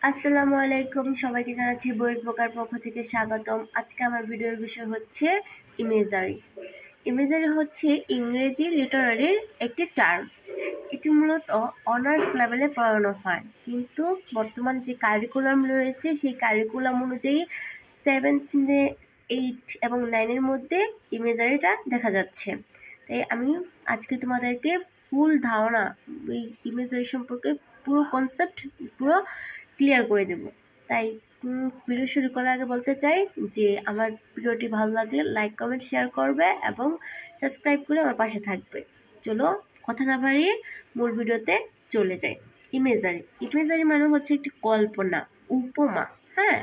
আসসালামু আলাইকুম, সবাইকে জানাচ্ছি বইয়ের প্রকার পক্ষ থেকে স্বাগতম। আজকে আমার ভিডিওর বিষয় হচ্ছে ইমেজারি। ইমেজারি হচ্ছে ইংরেজি লিটারারির একটি টার্ম। এটি মূলত অনার্স লেভেলে পড়ানো হয়, কিন্তু বর্তমান যে কারিকুলাম রয়েছে সেই কারিকুলাম অনুযায়ী 7, 8 এবং 9-এর মধ্যে ইমেজারিটা দেখা যাচ্ছে। তাই আমি আজকে তোমাদেরকে ফুল ধারণা এই ইমেজারি সম্পর্কে পুরো কনসেপ্ট পুরো ক্লিয়ার করে দেব। তাই ভিডিও শুরু করার আগে বলতে চাই যে আমার ভিডিওটি ভালো লাগলে লাইক, কমেন্ট, শেয়ার করবে এবং সাবস্ক্রাইব করে আমার পাশে থাকবে। চলো কথা না বাড়িয়ে মূল ভিডিওতে চলে যাই। ইমেজারি মানে হচ্ছে একটি কল্পনা, উপমা। হ্যাঁ,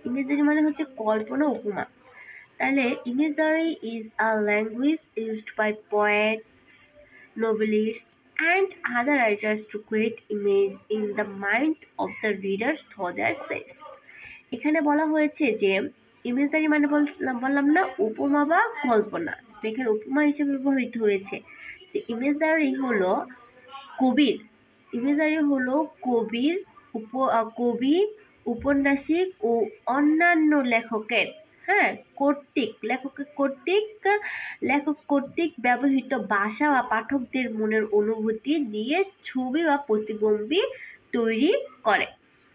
ইমেজারি মানে হচ্ছে কল্পনা, উপমা। তাহলে imagery is a language used by poets, novelists and other writers to create image in the mind of the readers through their sense. এখানে বলা হয়েছে যে ইমেজারি মানে বললাম না, উপমা বা কল্পনা। তো এখানে উপমা হিসেবে ব্যবহৃত হয়েছে যে ইমেজারি হলো কবি, উপন্যাসিক ও অন্যান্য লেখক কর্তৃক ব্যবহৃত ভাষা বা পাঠকদের মনের অনুভূতি দিয়ে ছবি বা প্রতিবিম্ব তৈরি করে।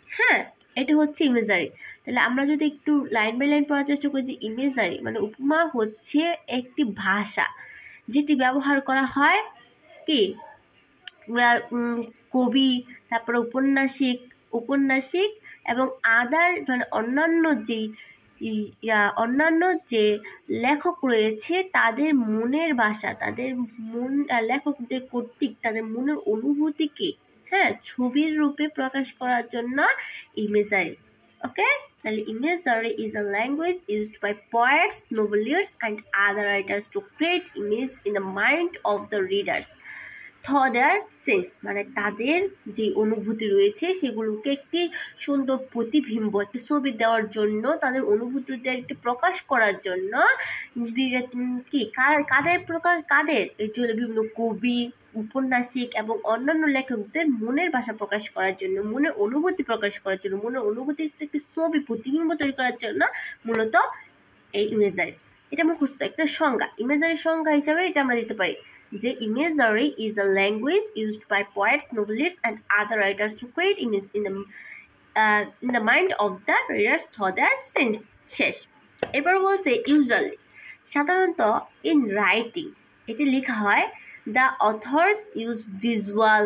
হ্যাঁ, এটা হচ্ছে ইমেজারি। তাহলে আমরা যদি একটু লাইন বাই লাইন পড়ার চেষ্টা করি যে ইমেজারি মানে উপমা হচ্ছে একটি ভাষা যেটি ব্যবহার করা হয় কি কবি, তারপরে উপন্যাসিক এবং আদার মানে অন্যান্য যে লেখক রয়েছে তাদের মনের ভাষা, লেখকদের কর্তৃক তাদের মনের অনুভূতিকে ছবির রূপে প্রকাশ করার জন্য ইমেজারি। ওকে, তাহলে imagery is a language used by poets, novelists and other writers to create image in the mind of the readers through their sense, মানে তাদের যে অনুভূতি রয়েছে সেগুলোকে একটি সুন্দর প্রতিবিম্ব, একটি ছবি দেওয়ার জন্য, তাদের অনুভূতিদেরকে প্রকাশ করার জন্য কাদের এটি হলো বিভিন্ন কবি, উপন্যাসিক এবং অন্যান্য লেখকদের মনের ভাষা প্রকাশ করার জন্য, মনের অনুভূতি প্রকাশ করার জন্য, মনের অনুভূতির একটি ছবি প্রতিবিম্ব তৈরি করার জন্য মূলত এই ইমেজারি। এটা মুখস্থ একটা সংজ্ঞা। ইমেজারির সংজ্ঞা হিসাবে এটা আমরা দিতে পারি যে imagery is a language used by poets, novelists and other writers to create image in the mind of the readers through their sense. শেষ। এরপর বলছে ইউজুয়ালি, সাধারণত ইন রাইটিং এটি লেখা হয় the authors use visual,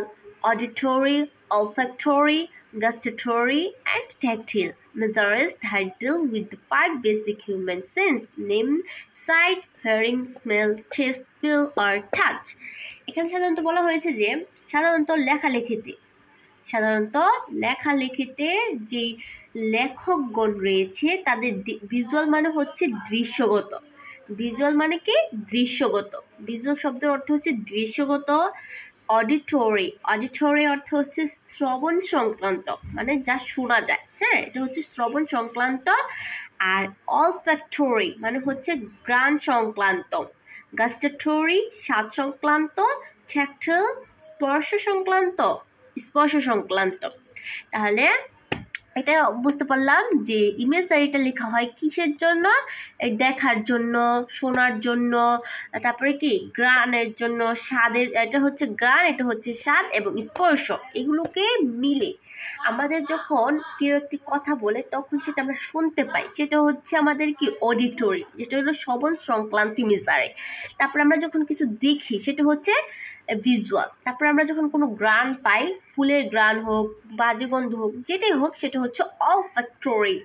auditory, olfactory, gustatory and tactile measures that deal with the 5 basic human senses named sight, hearing, smell, taste, feel or touch. এখানে সাধারণত বলা হয়েছে যে সাধারণত লেখালেখিতে যেই লেখকগণ রয়েছে তাদের ভিজুয়াল মানে হচ্ছে দৃশ্যগত। ভিজুয়াল মানে কি? দৃশ্যগত। ভিজুয়াল শব্দের অর্থ হচ্ছে দৃশ্যগত। অডিটরি অর্থ হচ্ছে শ্রবণ সংক্রান্ত, মানে যা শোনা যায়। হ্যাঁ, এটা হচ্ছে শ্রবণ সংক্রান্ত। আর অলফ্যাক্টরি মানে হচ্ছে ঘ্রাণ সংক্রান্ত। গাস্টাটরি স্বাদ সংক্রান্ত। ট্যাক্টাইল স্পর্শ সংক্রান্ত। তাহলে এটা বুঝতে পারলাম যে ইমেজারিটা লেখা হয় কিসের জন্য? দেখার জন্য, শোনার জন্য, তারপরে কি ঘ্রাণের জন্য, স্বাদের, এটা হচ্ছে ঘ্রাণ, এটা হচ্ছে স্বাদ এবং স্পর্শ। এগুলোকে মিলে আমাদের যখন কেউ একটি কথা বলে তখন সেটা আমরা শুনতে পাই, সেটা হচ্ছে আমাদের কি অডিটরি, যেটা হলো শ্রবণ সংক্রান্ত ইমেজারি। তারপর আমরা যখন কিছু দেখি সেটা হচ্ছে ভিজুয়াল। তারপর আমরা যখন কোনো ঘ্রাণ পাই, ফুলের ঘ্রাণ হোক, বাজে-গন্ধ হোক, যেটাই হোক, সেটা হচ্ছে অলফ্যাক্টরি।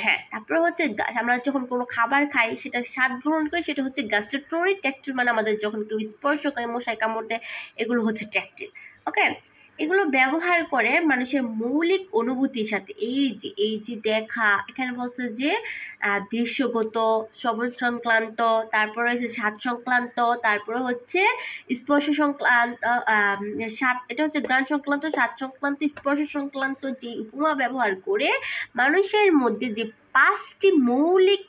হ্যাঁ। তারপরে হচ্ছে আমরা যখন কোনো খাবার খাই, সেটা স্বাদ গ্রহণ করি, সেটা হচ্ছে গাস্টাটরি। ট্যাক্টাইল মানে আমাদের যখন কেউ স্পর্শ করে, মশায় কামড় দেয়, এগুলো হচ্ছে ট্যাক্টাইল। ওকে, এগুলো ব্যবহার করে মানুষের মৌলিক অনুভূতির সাথে। এই যে দেখা, এখানে বলছে যে দৃশ্যগত, শ্রবণ সংক্রান্ত, তারপরে হচ্ছে স্বাদ সংক্রান্ত, তারপরে হচ্ছে স্পর্শ সংক্রান্ত, এটা হচ্ছে ঘ্রাণ সংক্রান্ত, স্বাদ সংক্রান্ত, স্পর্শ সংক্রান্ত যে উপমা ব্যবহার করে মানুষের মধ্যে যে 5টি মৌলিক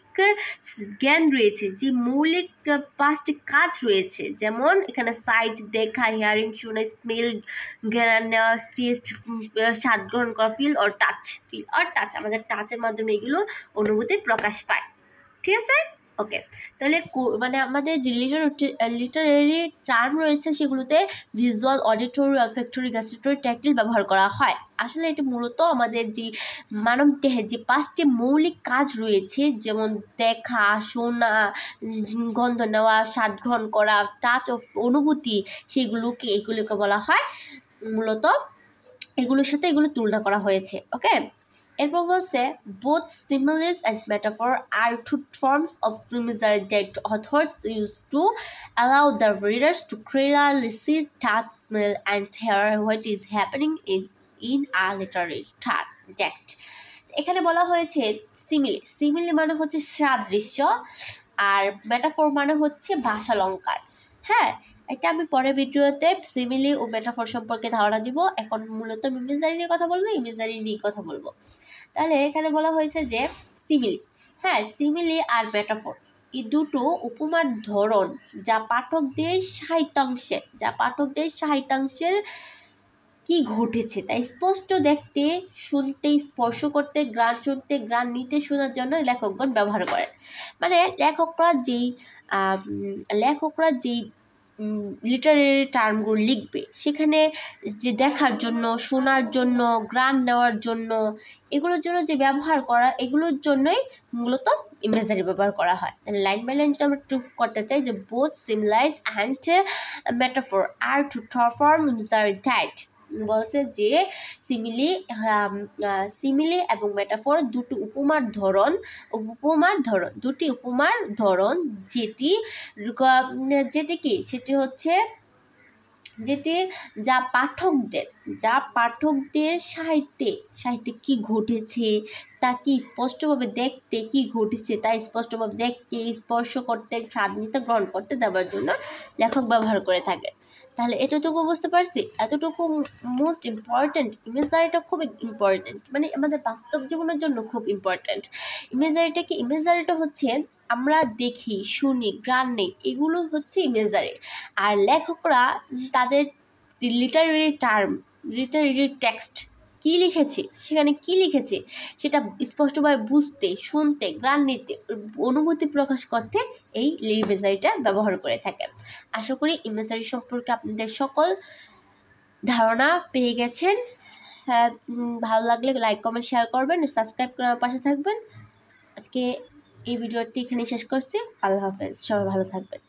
জ্ঞান রয়েছে, যে মৌলিক 5টি কাজ রয়েছে, যেমন এখানে সাইট দেখা, হিয়ারিং শোনা, স্মেল জ্ঞান নেওয়া, টেস্ট স্বাদ গ্রহণ করা, ফিল অর টাচ আমাদের টাচের মাধ্যমে এগুলো অনুভূতি প্রকাশ পায়। ঠিক আছে, ওকে। তাহলে মানে আমাদের যে লিটারেরি টার্ম রয়েছে সেগুলোতে ভিজুয়াল, অডিটরি, অলফ্যাক্টরি, গ্যাস্ট্রেটরি, ট্যাকটিল ব্যবহার করা হয়। আসলে এটি মূলত আমাদের যে মানব দেহের যে 5টি মৌলিক কাজ রয়েছে, যেমন দেখা, শোনা, গন্ধ নেওয়া, স্বাদ গ্রহণ করা, টাচ অফ অনুভূতি, এগুলোকে বলা হয় মূলত, এগুলোর সাথে এগুলো তুলনা করা হয়েছে। ওকে, এরপর বলছে both similes and metaphor are two forms of imagery that authors use to allow the readers to clearly see, touch, smell, and hear what is happening in a literary text. এখানে বলা হয়েছে সিমিলি মানে হচ্ছে সাদৃশ্য, আর metaphor মানে হচ্ছে ভাষালঙ্কার। হ্যাঁ, এটা আমি পরের ভিডিওতে সিমিলি ও মেটাফোর সম্পর্কে ধারণা দিব। এখন মূলত ইমেজারি নিয়ে কথা বলবো, ইমেজারি নিয়ে কথা বলবো। তাহলে এখানে বলা হয়েছে যে সিমিলি আর মেটাফোর এই দুটো উপমার ধরন যা পাঠকদের সাহিত্যাংশের কি ঘটেছে তা স্পষ্ট দেখতে, শুনতে, স্পর্শ করতে, গান শুনতে, গান নিতে, শোনার জন্য লেখকগণ ব্যবহার করেন। মানে লেখকরা যেই লিটারেরি টার্মগুলো লিখবে সেখানে যে দেখার জন্য, শোনার জন্য, গ্রান নেওয়ার জন্য, এগুলোর জন্য যে ব্যবহার করা, এগুলোর জন্যই মূলত ইমেজারি ব্যবহার করা হয়। তাহলে লাইন বাই লাইন যদি আমরা একটু করতে চাই যে বোথ সিমিলাইজ অ্যান্ড মেটাফোর আর টু ফর্ম ইমেজারি দ্যাট, বলছে যে সিমিলি এবং মেটাফোর দুটি উপমার ধরন যেটি যা পাঠকদের সাহিত্যে কি ঘটেছে তা কি স্পষ্টভাবে দেখতে, কি ঘটেছে তা স্পষ্টভাবে দেখতে, স্পর্শ করতে, স্বাদ নিতে, গ্রহণ করতে দেওয়ার জন্য লেখক ব্যবহার করে থাকে। তাহলে এতটুকু বুঝতে পারছি, এতটুকু মোস্ট ইম্পর্ট্যান্ট। ইমেজারিটা খুব ইম্পর্ট্যান্ট, মানে আমাদের বাস্তব জীবনের জন্য খুব ইম্পর্ট্যান্ট। ইমেজারিটা হচ্ছে আমরা দেখি, শুনি, গ্রান নেই, এগুলো হচ্ছে ইমেজারি। আর লেখকরা তাদের লিটারেরি টেক্সট সেখানে কি লিখেছে সেটা স্পষ্টভাবে বুঝতে, শুনতে, গ্রান নিতে, অনুভূতি প্রকাশ করতে এই ইমেজারিটা ব্যবহার করে থাকে। আশা করি ইমেজারি সম্পর্কে আপনাদের সকল ধারণা পেয়ে গেছেন। ভালো লাগলে লাইক, কমেন্ট, শেয়ার করবেন, সাবস্ক্রাইব করে আমার পাশে থাকবেন। আজকে এই ভিডিওটি এখানেই শেষ করছি। আল্লাহ হাফেজ, সবাই ভালো থাকবেন।